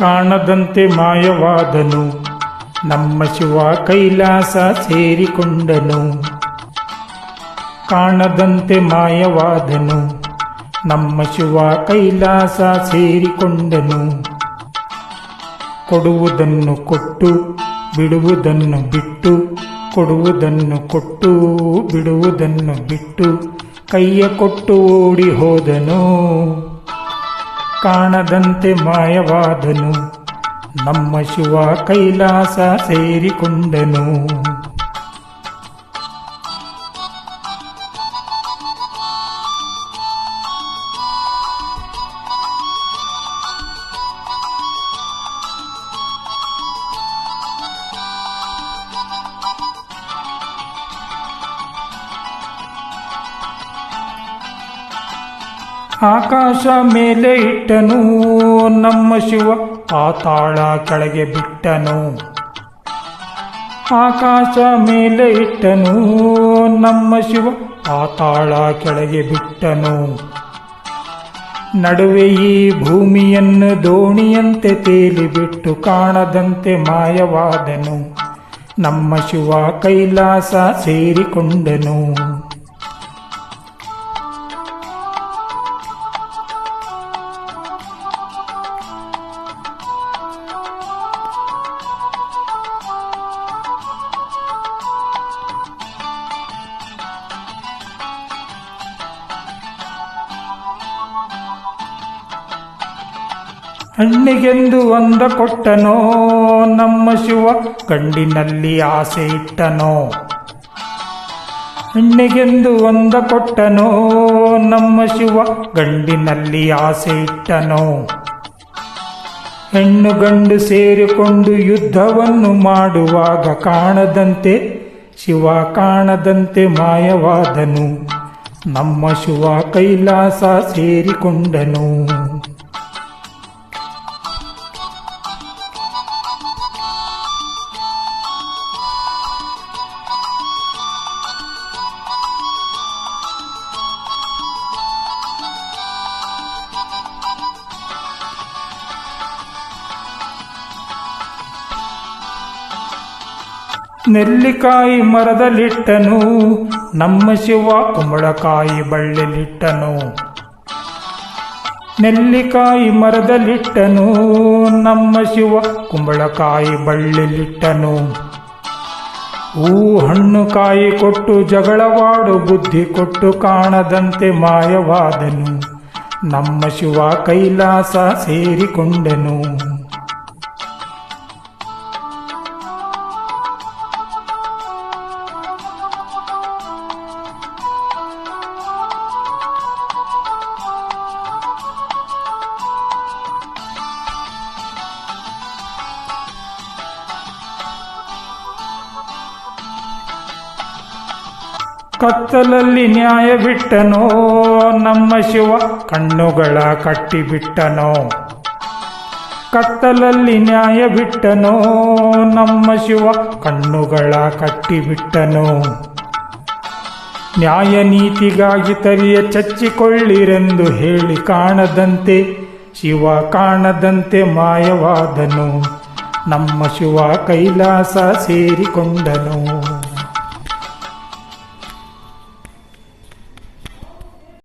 ಕಾಣದಂತೆ ಮಾಯವಾದನು, ನಮ್ಮ ಶಿವ ಕೈಲಾಸ ಸೇರಿಕೊಂಡನು. ಕಾಣದಂತೆ ಮಾಯವಾದನು, ನಮ್ಮ ಶಿವ ಕೈಲಾಸ ಸೇರಿಕೊಂಡನು. ಕೊಡುವುದನ್ನು ಕೊಟ್ಟು ಬಿಡುವುದನ್ನು ಬಿಟ್ಟು, ಕೊಡುವುದನ್ನು ಕೊಟ್ಟು ಬಿಡುವುದನ್ನು ಬಿಟ್ಟು, ಕೈಯ ಕೊಟ್ಟು ಓಡಿ ಹೋದನು. ಕಾಣದಂತೆ ಮಾಯವಾದನು, ನಮ್ಮ ಶಿವ ಕೈಲಾಸ ಸೇರಿಕೊಂಡನು. ಆಕಾಶ ಮೇಲೆ ಇಟ್ಟನು, ನಮ್ಮ ಶಿವ ಪಾತಾಳ ಕೆಳಗೆ ಬಿಟ್ಟನು. ಆಕಾಶ ಮೇಲೆ ಇಟ್ಟನು, ನಮ್ಮ ಶಿವ ಪಾತಾಳ ಕೆಳಗೆ ಬಿಟ್ಟನು. ನಡುವೆ ಈ ಭೂಮಿಯನ್ನು ದೋಣಿಯಂತೆ ತೇಲಿಬಿಟ್ಟು, ಕಾಣದಂತೆ ಮಾಯವಾದನು, ನಮ್ಮ ಶಿವ ಕೈಲಾಸ ಸೇರಿಕೊಂಡನು. ಹೆಣ್ಣಿಗೆಂದು ಒಂದ ಕೊಟ್ಟನೋ, ನಮ್ಮ ಶಿವ ಗಂಡಿನಲ್ಲಿ ಆಸೆ ಇಟ್ಟನೋ. ಹೆಣ್ಣಿಗೆಂದು ಒಂದ ಕೊಟ್ಟನೋ, ನಮ್ಮ ಶಿವ ಗಂಡಿನಲ್ಲಿ ಆಸೆ ಇಟ್ಟನೋ. ಹೆಣ್ಣು ಗಂಡು ಸೇರಿಕೊಂಡು ಯುದ್ಧವನ್ನು ಮಾಡುವಾಗ, ಕಾಣದಂತೆ ಶಿವ ಕಾಣದಂತೆ ಮಾಯವಾದನು, ನಮ್ಮ ಶಿವ ಕೈಲಾಸ ಸೇರಿಕೊಂಡನು. ನೆಲ್ಲಿಕಾಯಿ ಮರದಲ್ಲಿಟ್ಟನು, ನಮ್ಮ ಶಿವ ಕುಂಬಳಕಾಯಿ ಬಳ್ಳಿಲಿಟ್ಟನು. ನೆಲ್ಲಿಕಾಯಿ ಮರದಲ್ಲಿಟ್ಟನು, ನಮ್ಮ ಶಿವ ಕುಂಬಳಕಾಯಿ ಬಳ್ಳಿಲಿಟ್ಟನು. ಹಣ್ಣು ಕಾಯಿ ಕೊಟ್ಟು ಜಗಳವಾಡು ಬುದ್ಧಿ ಕೊಟ್ಟು, ಕಾಣದಂತೆ ಮಾಯವಾದನು, ನಮ್ಮ ಶಿವ ಕೈಲಾಸ ಸೇರಿಕೊಂಡನು. ಕತ್ತಲಲ್ಲಿ ನ್ಯಾಯ ಬಿಟ್ಟನೋ, ನಮ್ಮ ಶಿವ ಕಣ್ಣುಗಳ ಕಟ್ಟಿಬಿಟ್ಟನೋ. ಕತ್ತಲಲ್ಲಿ ನ್ಯಾಯ ಬಿಟ್ಟನೋ, ನಮ್ಮ ಶಿವ ಕಣ್ಣುಗಳ ಕಟ್ಟಿಬಿಟ್ಟನೋ. ನ್ಯಾಯ ನೀತಿಗಾಗಿ ತರಿಯ ಚಚ್ಚಿಕೊಳ್ಳಿರೆಂದು ಹೇಳಿ, ಕಾಣದಂತೆ ಶಿವ ಕಾಣದಂತೆ ಮಾಯವಾದನು, ನಮ್ಮ ಶಿವ ಕೈಲಾಸ ಸೇರಿಕೊಂಡನು.